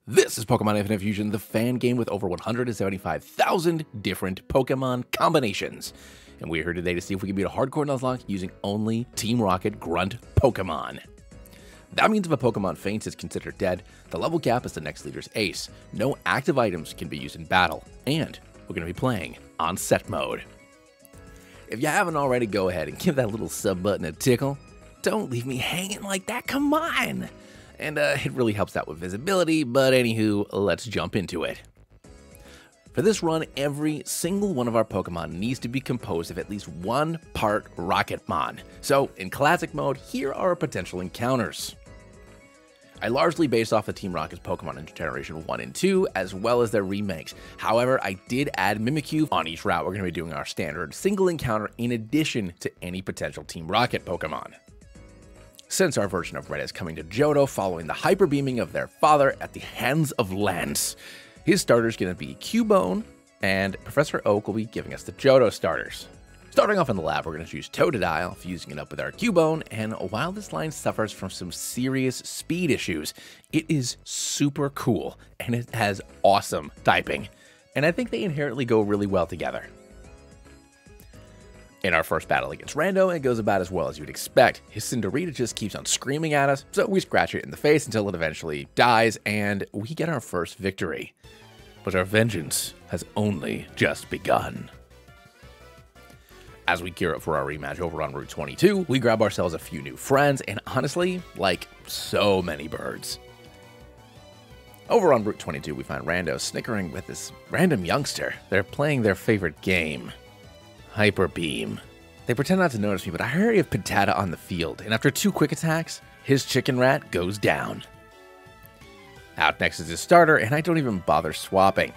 This is Pokemon Infinite Fusion, the fan game with over 175,000 different Pokemon combinations. And we're here today to see if we can beat a hardcore Nuzlocke using only Team Rocket Grunt Pokemon. That means if a Pokemon faints, it's considered dead. The level cap is the next leader's ace. No active items can be used in battle. And we're going to be playing on set mode. If you haven't already, go ahead and give that little sub button a tickle. Don't leave me hanging like that, come on! And it really helps out with visibility, but anywho, let's jump into it. For this run, every single one of our Pokemon needs to be composed of at least one part Rocketmon. So, in Classic mode, here are our potential encounters. I largely based off of Team Rocket's Pokemon in Generation 1 and 2, as well as their remakes. However, I did add Mimikyu on each route. We're going to be doing our standard single encounter in addition to any potential Team Rocket Pokemon. Since our version of Red is coming to Johto following the hyper beaming of their father at the hands of Lance, his starter is going to be Cubone, and Professor Oak will be giving us the Johto starters. Starting off in the lab, we're going to choose Totodile, fusing it up with our Cubone, and while this line suffers from some serious speed issues, it is super cool, and it has awesome typing, and I think they inherently go really well together. In our first battle against Rando, it goes about as well as you'd expect. His Cinderace just keeps on screaming at us, so we scratch it in the face until it eventually dies, and we get our first victory. But our vengeance has only just begun. As we gear up for our rematch over on Route 22, we grab ourselves a few new friends, and honestly, like so many birds. Over on Route 22, we find Rando snickering with this random youngster. They're playing their favorite game, Hyper Beam. They pretend not to notice me, but I hurry of Patata on the field, and after 2 quick attacks, his chicken rat goes down. Out next is his starter, and I don't even bother swapping.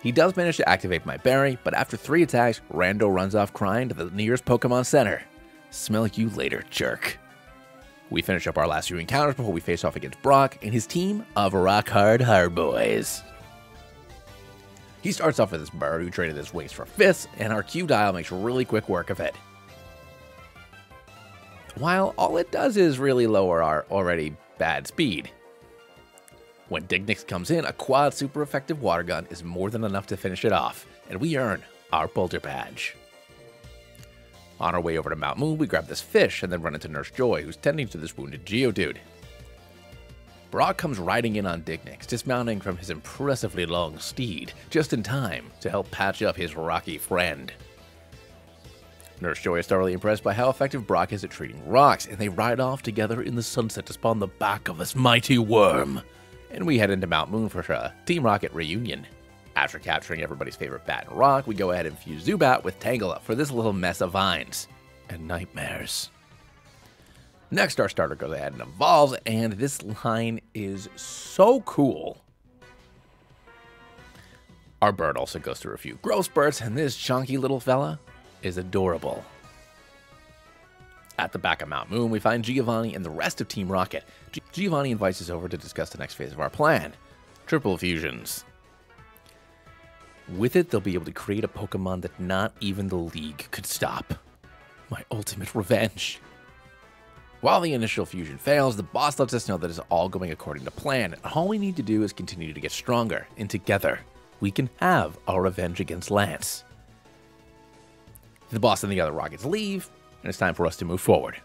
He does manage to activate my berry, but after 3 attacks, Rando runs off crying to the nearest Pokemon Center. Smell you later, jerk. We finish up our last few encounters before we face off against Brock and his team of Rock Hard Boys. He starts off with this bird who traded his wings for fists, and our Q-Dial makes really quick work of it. While all it does is really lower our already bad speed. When Dignix comes in, a quad super effective water gun is more than enough to finish it off, and we earn our Boulder Badge. On our way over to Mount Moon, we grab this fish and then run into Nurse Joy, who's tending to this wounded Geodude. Brock comes riding in on Dignix, dismounting from his impressively long steed, just in time to help patch up his rocky friend. Nurse Joy is thoroughly impressed by how effective Brock is at treating rocks, and they ride off together in the sunset to spawn the back of this mighty worm. And we head into Mount Moon for a Team Rocket reunion. After capturing everybody's favorite bat and rock, we go ahead and fuse Zubat with Tangle Up for this little mess of vines and nightmares. Next, our starter goes ahead and evolves, and this line is so cool. Our bird also goes through a few growth spurts, and this chunky little fella is adorable. At the back of Mount Moon, we find Giovanni and the rest of Team Rocket. Giovanni invites us over to discuss the next phase of our plan, triple fusions. With it, they'll be able to create a Pokemon that not even the League could stop. My ultimate revenge. While the initial fusion fails, the boss lets us know that it's all going according to plan, and all we need to do is continue to get stronger, and together, we can have our revenge against Lance. The boss and the other Rockets leave, and it's time for us to move forward.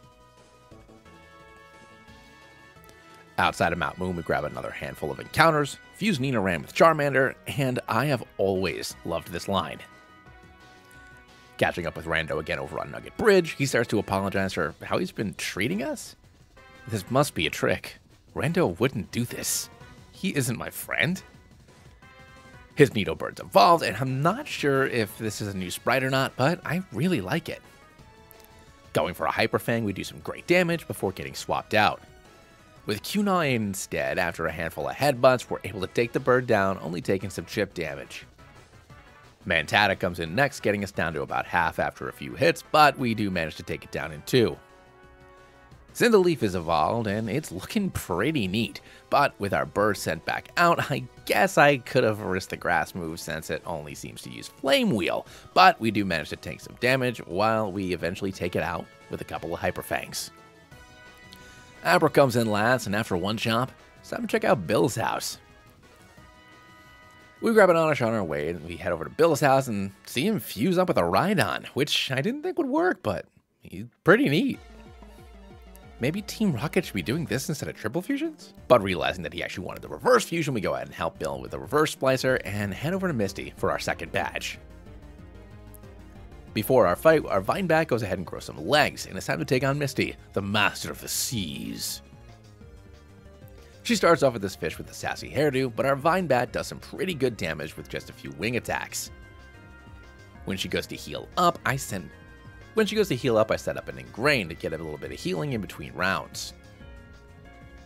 Outside of Mount Moon, we grab another handful of encounters, fuse Nidoran with Charmander, and I have always loved this line. Catching up with Rando again over on Nugget Bridge, he starts to apologize for how he's been treating us. This must be a trick. Rando wouldn't do this. He isn't my friend. His Nidobird's evolved, and I'm not sure if this is a new sprite or not, but I really like it. Going for a Hyper Fang, we do some great damage before getting swapped out. With Q9 instead, after a handful of headbutts, we're able to take the bird down, only taking some chip damage. Mantata comes in next, getting us down to about half after a few hits, but we do manage to take it down in 2. Cinderace is evolved, and it's looking pretty neat, but with our bird sent back out, I guess I could have risked the grass move since it only seems to use Flame Wheel, but we do manage to take some damage while we eventually take it out with a couple of Hyper Fangs. Abra comes in last, and after one chomp, it's time to check out Bill's house. We grab an Onish on our way, and we head over to Bill's house and see him fuse up with a Rhydon, which I didn't think would work, but he's pretty neat. Maybe Team Rocket should be doing this instead of triple fusions? But realizing that he actually wanted the reverse fusion, we go ahead and help Bill with the reverse splicer and head over to Misty for our second badge. Before our fight, our Vine Bat goes ahead and grows some legs, and it's time to take on Misty, the master of the seas. She starts off with this fish with a sassy hairdo, but our Vine Bat does some pretty good damage with just a few wing attacks. When she goes to heal up, I set up an Ingrain to get a little bit of healing in between rounds.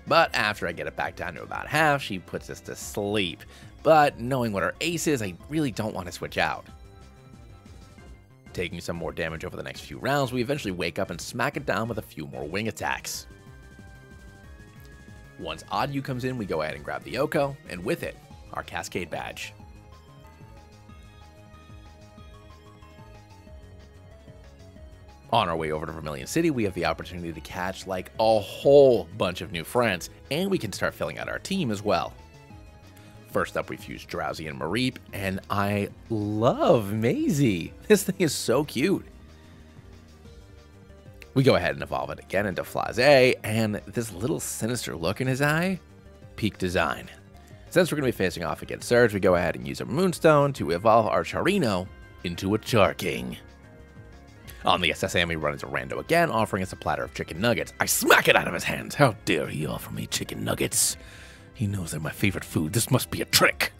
But after I get it back down to about half, she puts us to sleep. But knowing what her ace is, I really don't want to switch out. Taking some more damage over the next few rounds, we eventually wake up and smack it down with a few more wing attacks. Once Odd U comes in, we go ahead and grab the Oko, and with it, our Cascade badge. On our way over to Vermilion City, we have the opportunity to catch like a whole bunch of new friends, and we can start filling out our team as well. First up, we fuse Drowsy and Mareep, and I love Maisie. This thing is so cute. We go ahead and evolve it again into Flazé, and this little sinister look in his eye, peak design. Since we're going to be facing off against Surge, we go ahead and use a Moonstone to evolve our Charino into a Charking. On the SSM, we run into Rando again, offering us a platter of chicken nuggets. I smack it out of his hands. How dare he offer me chicken nuggets? He knows they're my favorite food. This must be a trick.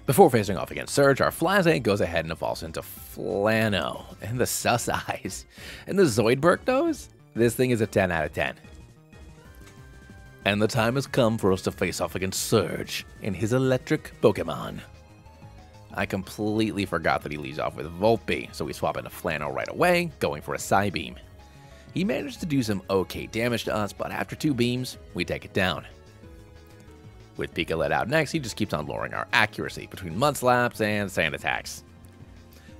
Before facing off against Surge, our Flazé goes ahead and evolves into Flano. And the sus eyes. And the Zoidberg nose? This thing is a 10 out of 10. And the time has come for us to face off against Surge and his electric Pokemon. I completely forgot that he leaves off with Volpe, so we swap into Flano right away, going for a Psybeam. He managed to do some okay damage to us, but after 2 beams, we take it down. With Pika let out next, he just keeps on lowering our accuracy between Mudslaps and Sand Attacks.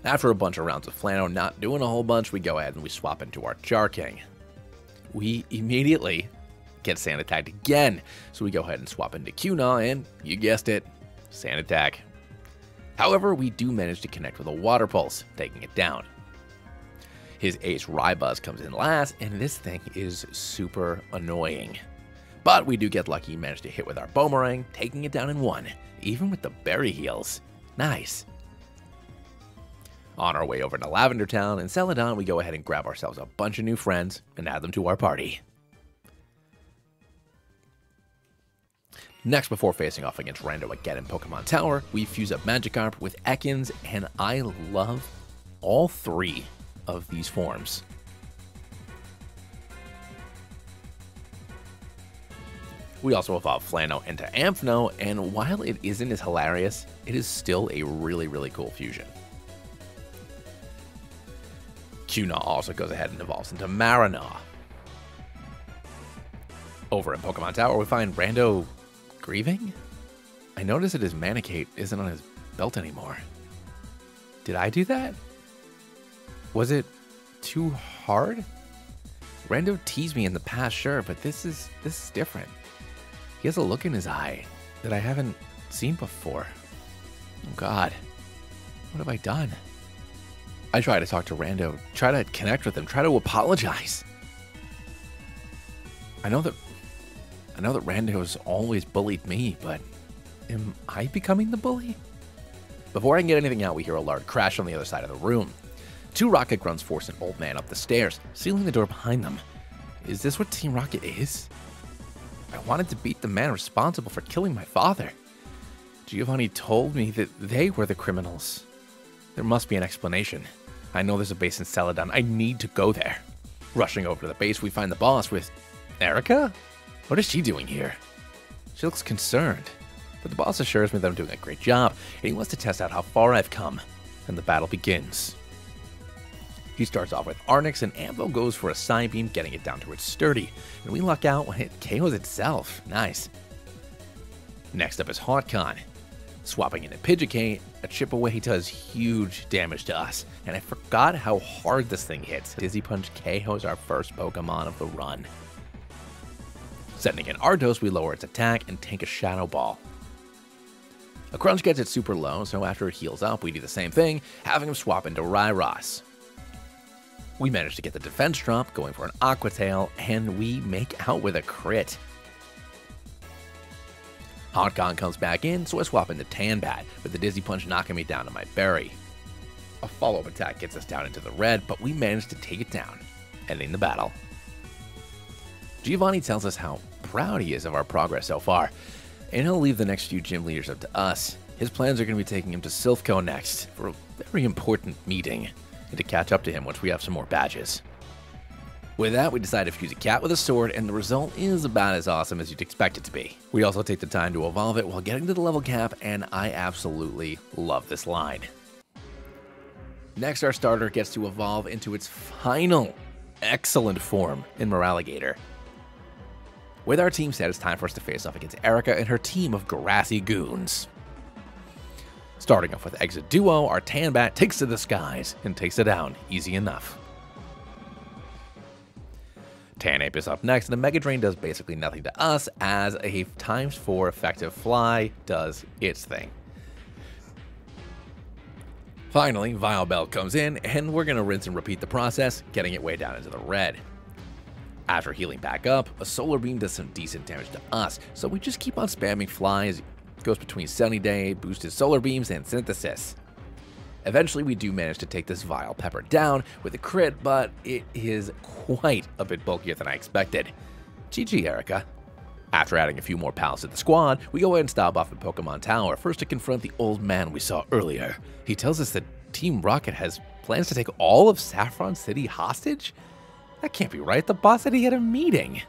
After a bunch of rounds of Flano not doing a whole bunch, we go ahead and we swap into our Charking. We immediately get Sand Attacked again, so we go ahead and swap into Cuna, and you guessed it, Sand Attack. However, we do manage to connect with a Water Pulse, taking it down. His ace Rybuzz comes in last, and this thing is super annoying. But we do get lucky and manage to hit with our Boomerang, taking it down in 1, even with the Berry Heals. Nice. On our way over to Lavender Town in Celadon, we go ahead and grab ourselves a bunch of new friends and add them to our party. Next, before facing off against Rando again in Pokemon Tower, we fuse up Magikarp with Ekans, and I love all 3 of these forms. We also evolve Flano into Amphano, and while it isn't as hilarious, it is still a really, really cool fusion. Cuna also goes ahead and evolves into Marinaw. Over in Pokemon Tower, we find Rando grieving? I noticed that his Manecate isn't on his belt anymore. Did I do that? Was it too hard? Rando teased me in the past, sure, but this is different. He has a look in his eye that I haven't seen before. Oh God, what have I done? I try to talk to Rando, try to connect with him, try to apologize. I know that Rando's always bullied me, but am I becoming the bully? Before I can get anything out, we hear a loud crash on the other side of the room. 2 Rocket Grunts force an old man up the stairs, sealing the door behind them. Is this what Team Rocket is? I wanted to beat the man responsible for killing my father. Giovanni told me that they were the criminals. There must be an explanation. I know there's a base in Celadon. I need to go there. Rushing over to the base, we find the boss with Erica? What is she doing here? She looks concerned, but the boss assures me that I'm doing a great job, and he wants to test out how far I've come, and the battle begins. He starts off with Arnix, and Anvil goes for a Psybeam, getting it down to its sturdy, and we luck out when it KOs itself. Nice. Next up is Hotcon. Swapping into Pidgeot, a chip away does huge damage to us, and I forgot how hard this thing hits. Dizzy Punch KOs our first Pokemon of the run. Sending in Ardos, we lower its attack and tank a Shadow Ball. A Crunch gets it super low, so after it heals up, we do the same thing, having him swap into Ryros. We manage to get the defense drop, going for an Aqua Tail, and we make out with a crit. Hot Kong comes back in, so I swap into Tanbat, with the Dizzy Punch knocking me down to my berry. A follow-up attack gets us down into the red, but we manage to take it down, ending the battle. Giovanni tells us how proud he is of our progress so far, and he'll leave the next few gym leaders up to us. His plans are going to be taking him to Silphco next, for a very important meeting, and to catch up to him once we have some more badges. With that, we decide to fuse a cat with a sword, and the result is about as awesome as you'd expect it to be. We also take the time to evolve it while getting to the level cap, and I absolutely love this line. Next, our starter gets to evolve into its final excellent form in Moraligator. With our team set, it's time for us to face off against Erica and her team of grassy goons. Starting off with Exit Duo, our Tanbat takes to the skies and takes it down easy enough. Tanape is up next, and the Mega Drain does basically nothing to us as a ×4 effective fly does its thing. Finally, Vileplume comes in, and we're going to rinse and repeat the process, getting it way down into the red. After healing back up, a Solar Beam does some decent damage to us, so we just keep on spamming flies. It goes between Sunny Day, boosted Solar Beams, and Synthesis. Eventually, we do manage to take this Vileplume down with a crit, but it is quite a bit bulkier than I expected. GG, Erica. After adding a few more pals to the squad, we go ahead and stop off at Pokemon Tower, first to confront the old man we saw earlier. He tells us that Team Rocket has plans to take all of Saffron City hostage? That can't be right, the boss said he had a meeting.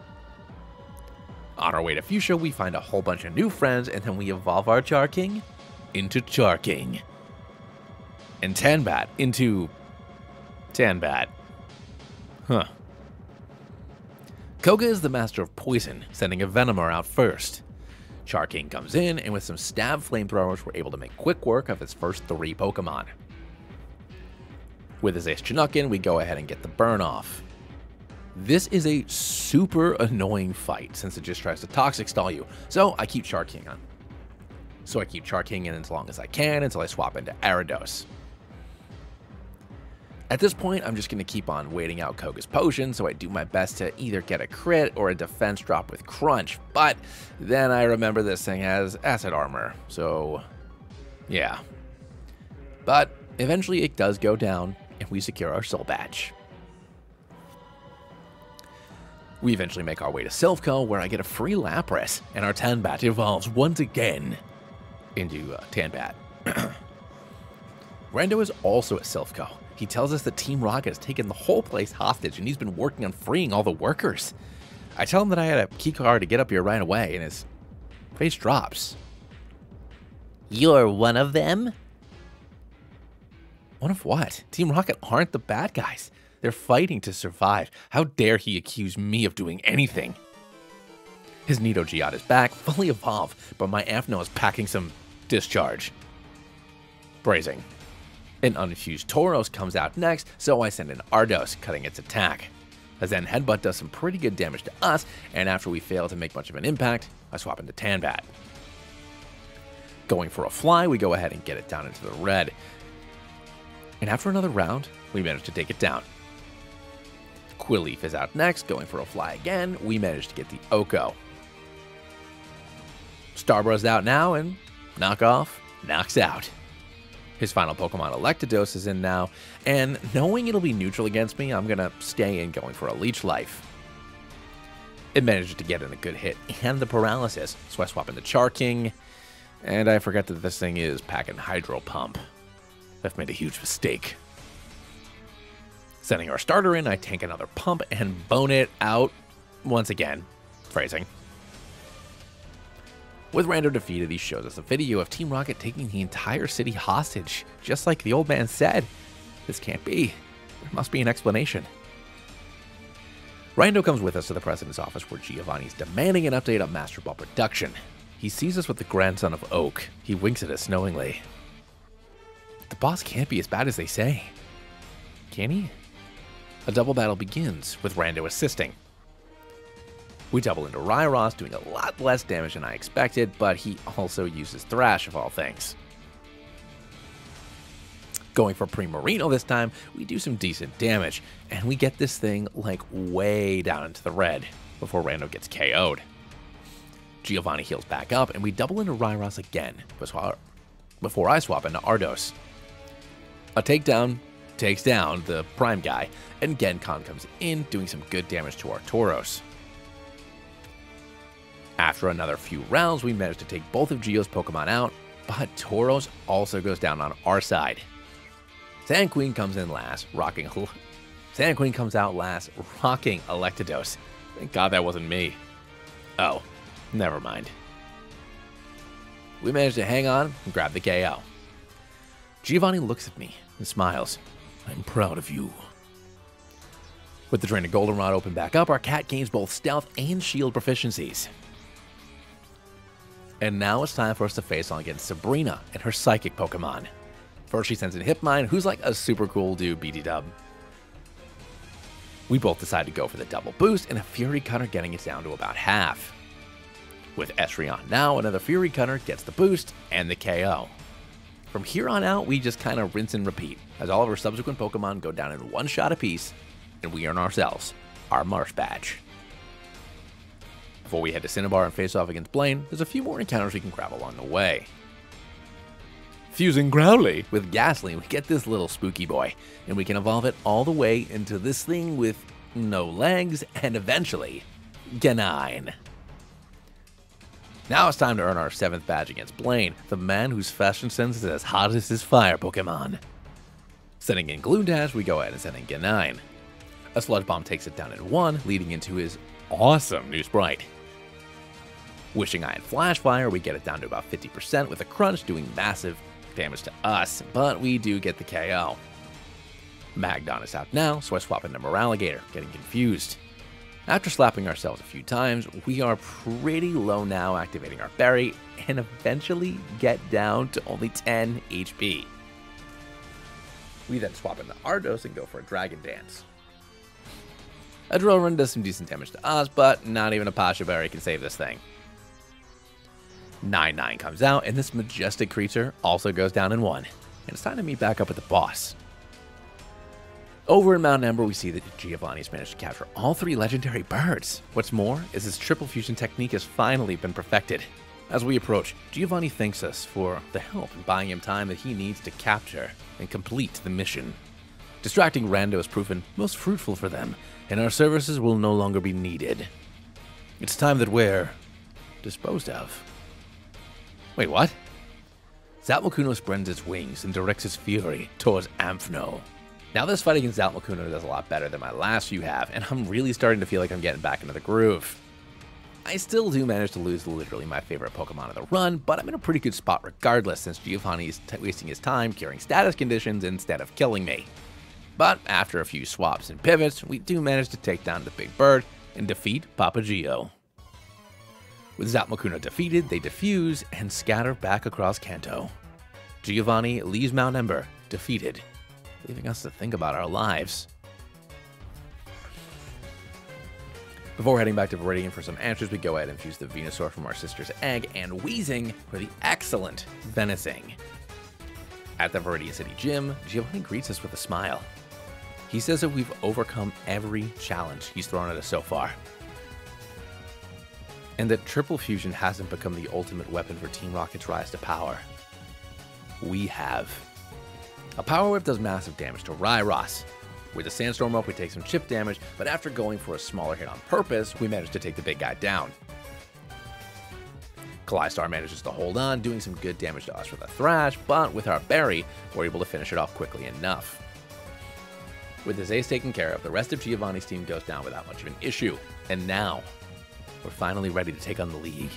On our way to Fuchsia, we find a whole bunch of new friends, and then we evolve our Charking into Charking. And Tanbat into Tanbat. Huh. Koga is the master of poison, sending a Venomer out first. Charking comes in, and with some stab flamethrowers, we're able to make quick work of his first 3 Pokemon. With his Ace Chinookin, we go ahead and get the burn off. This is a super annoying fight, since it just tries to Toxic Stall you, so I keep Charking on. So I keep Charking in as long as I can until I swap into Aridos. At this point, I'm just going to keep on waiting out Koga's potion, so I do my best to either get a crit or a defense drop with Crunch, but then I remember this thing has acid armor, so yeah. But eventually it does go down, and we secure our soul badge. We eventually make our way to Silphco, where I get a free Lapras, and our Tanbat evolves once again into Tanbat. Rando is also at Silphco. He tells us that Team Rocket has taken the whole place hostage, and he's been working on freeing all the workers. I tell him that I had a keycard to get up here right away, and his face drops. You're one of them? One of what? Team Rocket aren't the bad guys. They're fighting to survive. How dare he accuse me of doing anything? His Nido Geode is back, fully evolved, but my Ampharos is packing some discharge. Brazing. An unfused Tauros comes out next, so I send in Ardos, cutting its attack. A Zen Headbutt does some pretty good damage to us, and after we fail to make much of an impact, I swap into Tanbat. Going for a fly, we go ahead and get it down into the red. And after another round, we manage to take it down. Quilleaf is out next, going for a fly again, we manage to get the Oko. Starbuzz's out now, and Knockoff knocks out. His final Pokemon, Electados, is in now, and knowing it'll be neutral against me, I'm gonna stay in going for a Leech Life. It managed to get in a good hit and the paralysis, so I swap into Charking, and I forget that this thing is packing Hydro Pump. I've made a huge mistake. Sending our starter in, I tank another pump and bone it out once again. Phrasing. With Rando defeated, he shows us a video of Team Rocket taking the entire city hostage, just like the old man said. This can't be. There must be an explanation. Rando comes with us to the president's office where Giovanni's demanding an update on Master Ball production. He sees us with the grandson of Oak. He winks at us knowingly. The boss can't be as bad as they say. Can he? A double battle begins, with Rando assisting. We double into Ryros, doing a lot less damage than I expected, but he also uses Thrash of all things. Going for Primarino this time, we do some decent damage, and we get this thing like way down into the red before Rando gets KO'd. Giovanni heals back up, and we double into Ryros again before I swap into Ardos. A takedown takes down the Prime guy, and Genkan comes in, doing some good damage to our Tauros. After another few rounds, we manage to take both of Geo's Pokemon out, but Tauros also goes down on our side. Sand Queen comes out last, rocking Electados. Thank God that wasn't me. Oh, never mind. We managed to hang on and grab the KO. Giovanni looks at me and smiles. I'm proud of you. With the Drain of Goldenrod open back up, our cat gains both stealth and shield proficiencies. And now it's time for us to face on against Sabrina and her psychic Pokemon. First, she sends in Hypmine, who's like a super cool dude BT-dub. We both decide to go for the double boost, and a Fury Cutter getting it down to about half. With Esrion now, another Fury Cutter gets the boost and the KO. From here on out, we just kind of rinse and repeat, as all of our subsequent Pokemon go down in one shot apiece, and we earn ourselves our Marsh Badge. Before we head to Cinnabar and face off against Blaine, there's a few more encounters we can grab along the way. Fusing Growly with Ghastly, we get this little spooky boy, and we can evolve it all the way into this thing with no legs, and eventually, Genine. Now it's time to earn our 7th badge against Blaine, the man whose fashion sense is as hot as his fire Pokemon. Sending in Gloom Dash, we go ahead and send in Genine. A Sludge Bomb takes it down in 1, leading into his awesome new sprite. Wishing I had Flash Fire, we get it down to about 50% with a Crunch, doing massive damage to us, but we do get the KO. Magdon is out now, so I swap into Moraligator, getting confused. After slapping ourselves a few times, we are pretty low now, activating our Berry, and eventually get down to only 10 HP. We then swap into Ardos and go for a Dragon Dance. A Drillrun does some decent damage to us, but not even a Pasha Berry can save this thing. 9-9 comes out, and this majestic creature also goes down in 1. And it's time to meet back up with the boss. Over in Mount Ember, we see that Giovanni's managed to capture all 3 legendary birds. What's more is his triple fusion technique has finally been perfected. As we approach, Giovanni thanks us for the help in buying him time that he needs to capture and complete the mission. Distracting Rando has proven most fruitful for them, and our services will no longer be needed. It's time that we're disposed of. Wait, what? Zalmakuno spreads its wings and directs its fury towards Amphano. Now this fight against Zalmakuno does a lot better than my last few have, and I'm really starting to feel like I'm getting back into the groove. I still do manage to lose literally my favorite Pokemon of the run, but I'm in a pretty good spot regardless, since Giovanni is wasting his time curing status conditions instead of killing me. But after a few swaps and pivots, we do manage to take down the big bird and defeat Papa Gio. With Zalmakuno defeated, they defuse and scatter back across Kanto. Giovanni leaves Mount Ember defeated, leaving us to think about our lives. Before heading back to Viridian for some answers, we go ahead and fuse the Venusaur from our sister's egg and Weezing for the excellent Venusing. At the Viridian City Gym, Giovanni greets us with a smile. He says that we've overcome every challenge he's thrown at us so far, and that Triple Fusion hasn't become the ultimate weapon for Team Rocket's rise to power. We have. A Power Whip does massive damage to Ryros. With the Sandstorm up, we take some chip damage, but after going for a smaller hit on purpose, we manage to take the big guy down. Kalistar manages to hold on, doing some good damage to us with a Thrash, but with our Berry, we're able to finish it off quickly enough. With his ace taken care of, the rest of Giovanni's team goes down without much of an issue, and now, we're finally ready to take on the League.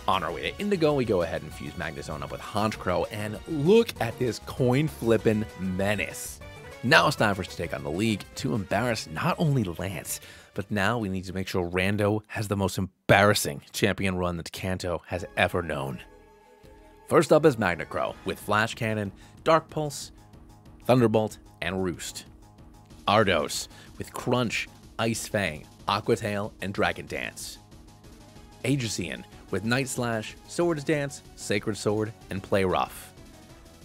On our way to Indigo, we go ahead and fuse Magnezone up with Honchkrow, and look at this coin-flippin' menace. Now it's time for us to take on the League to embarrass not only Lance, but now we need to make sure Rando has the most embarrassing champion run that Kanto has ever known. First up is Magnemite with Flash Cannon, Dark Pulse, Thunderbolt, and Roost. Ardos with Crunch, Ice Fang, Aqua Tail, and Dragon Dance. Aegisian with Night Slash, Swords Dance, Sacred Sword, and Play Rough.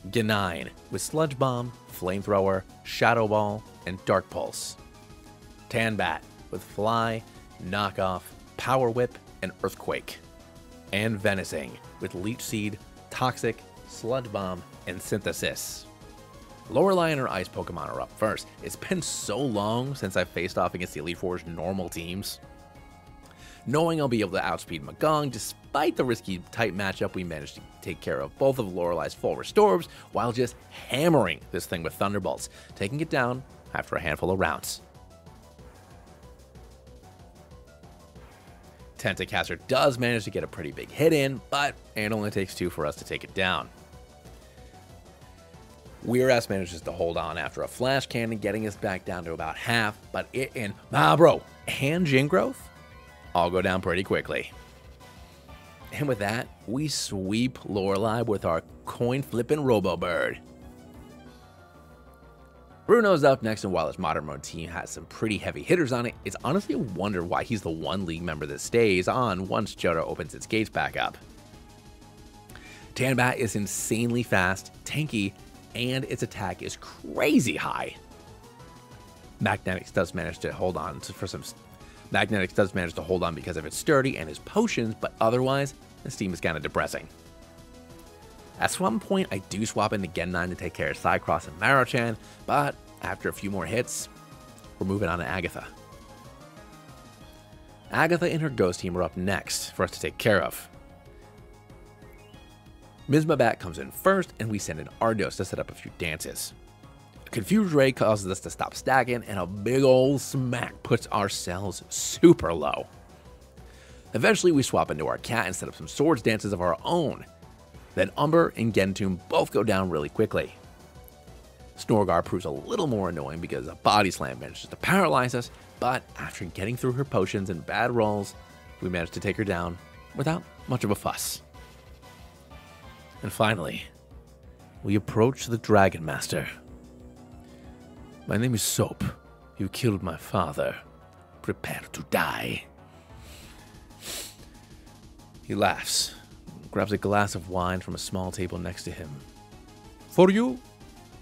Ganine with Sludge Bomb, Flamethrower, Shadow Ball, and Dark Pulse. Tanbat with Fly, Knockoff, Power Whip, and Earthquake. And Venusing with Leech Seed, Toxic, Sludge Bomb, and Synthesis. Lorelei and her ice Pokemon are up first. It's been so long since I faced off against the Elite Four's normal teams. Knowing I'll be able to outspeed Magong, despite the risky type matchup, we managed to take care of both of Lorelei's full restores while just hammering this thing with Thunderbolts, taking it down after a handful of rounds. Tentacaster does manage to get a pretty big hit in, but it only takes 2 for us to take it down. Weirass manages to hold on after a Flash Cannon, getting us back down to about half, but it and Gingrowth all go down pretty quickly. And with that, we sweep Lorelei with our coin-flipping Robo-Bird. Bruno's up next, and while his Modern Mode team has some pretty heavy hitters on it, it's honestly a wonder why he's the one league member that stays on once Johto opens its gates back up. Tanbat is insanely fast, tanky, and its attack is crazy high. Magnetics does manage to hold on because of its sturdy and his potions, but otherwise, this team is kind of depressing. At one point, I do swap into Gen9 to take care of Cycross and Marochan, but after a few more hits, we're moving on to Agatha. Agatha and her Ghost team are up next for us to take care of. Mizmabat comes in first, and we send in Ardos to set up a few dances. A Confused Ray causes us to stop stacking, and a big old smack puts our cells super low. Eventually, we swap into our cat and set up some Swords Dances of our own. Then Umber and Gentoon both go down really quickly. Snorgar proves a little more annoying because a Body Slam manages to paralyze us, but after getting through her potions and bad rolls, we manage to take her down without much of a fuss. And finally, we approach the Dragon Master. My name is Soap. You killed my father. Prepare to die. He laughs, grabs a glass of wine from a small table next to him. For you,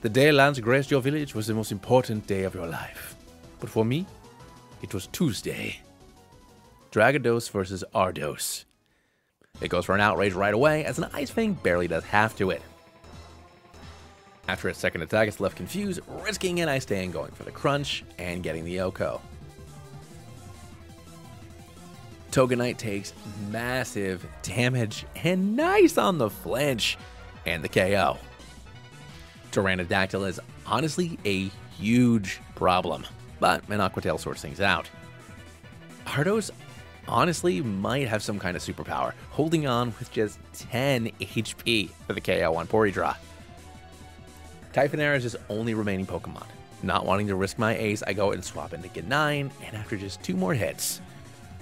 the day Lance graced your village was the most important day of your life. But for me, it was Tuesday. Dragados versus Ardos. It goes for an outrage right away, as an Ice Fang barely does half to it. After its second attack, it's left confused, risking an Ice Fang going for the crunch and getting the Oko. Toganite takes massive damage and nice on the flinch and the KO. Pteranodactyl is honestly a huge problem, but an Aqua Tail sorts things out. Ardos honestly might have some kind of superpower, holding on with just 10 HP for the KO on Porydraw. Typhonera is his only remaining Pokemon. Not wanting to risk my ace, I go and swap into Ganine, and after just 2 more hits,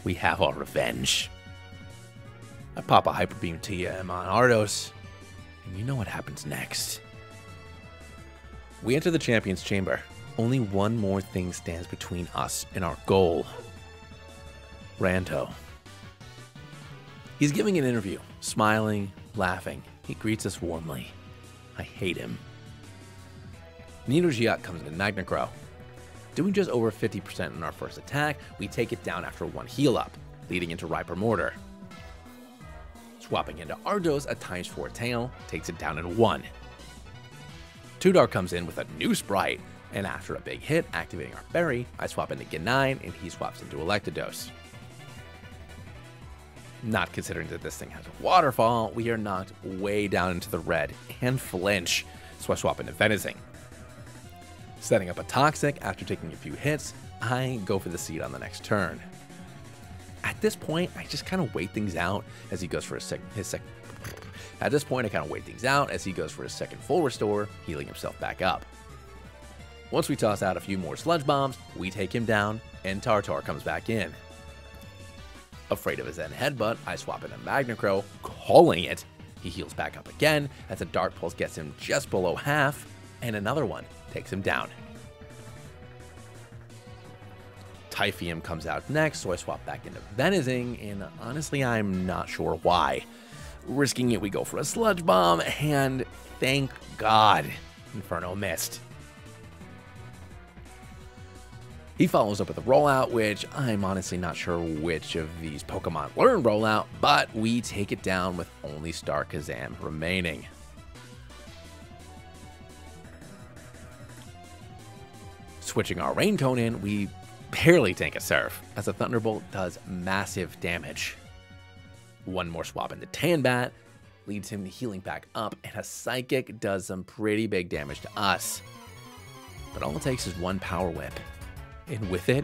we have our revenge. I pop a Hyper Beam TM on Ardos, and you know what happens next. We enter the Champion's Chamber. Only one more thing stands between us and our goal. Ranto. He's giving an interview, smiling, laughing. He greets us warmly. I hate him. Nidogeot comes into Magnemite. Doing just over 50% in our first attack, we take it down after 1 heal up, leading into Riper Mortar. Swapping into Ardos, a ×4 tail, takes it down in 1. Tudor comes in with a new Sprite, and after a big hit activating our berry, I swap into Ganine and he swaps into Electados. Not considering that this thing has a waterfall, we are knocked way down into the red and flinch, so I swap into Venusing. Setting up a Toxic after taking a few hits, I go for the Seed on the next turn. At this point, I just kind of wait things out as he goes for his second full restore, healing himself back up. Once we toss out a few more Sludge Bombs, we take him down, and Tartar comes back in. Afraid of his Zen Headbutt, I swap into Magnemite, calling it. He heals back up again, as a Dark Pulse gets him just below half, and another one takes him down. Typhoeum comes out next, so I swap back into Venizing, and honestly, I'm not sure why. Risking it, we go for a Sludge Bomb, and thank God, Inferno missed. He follows up with a Rollout, which I'm honestly not sure which of these Pokemon learn Rollout, but we take it down with only Star Kazam remaining. Switching our Rain Cone in, we barely tank a Surf, as a Thunderbolt does massive damage. One more swap into Tanbat leads him to healing back up, and a Psychic does some pretty big damage to us. But all it takes is one Power Whip, and with it,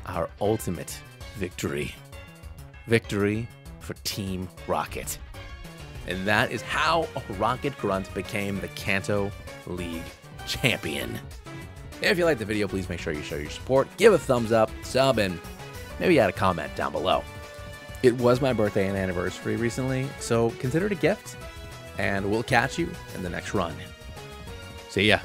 our ultimate victory. Victory for Team Rocket. And that is how Rocket Grunt became the Kanto League champion. If you liked the video, please make sure you show your support, give a thumbs up, sub, and maybe add a comment down below. It was my birthday and anniversary recently, so consider it a gift, and we'll catch you in the next run. See ya.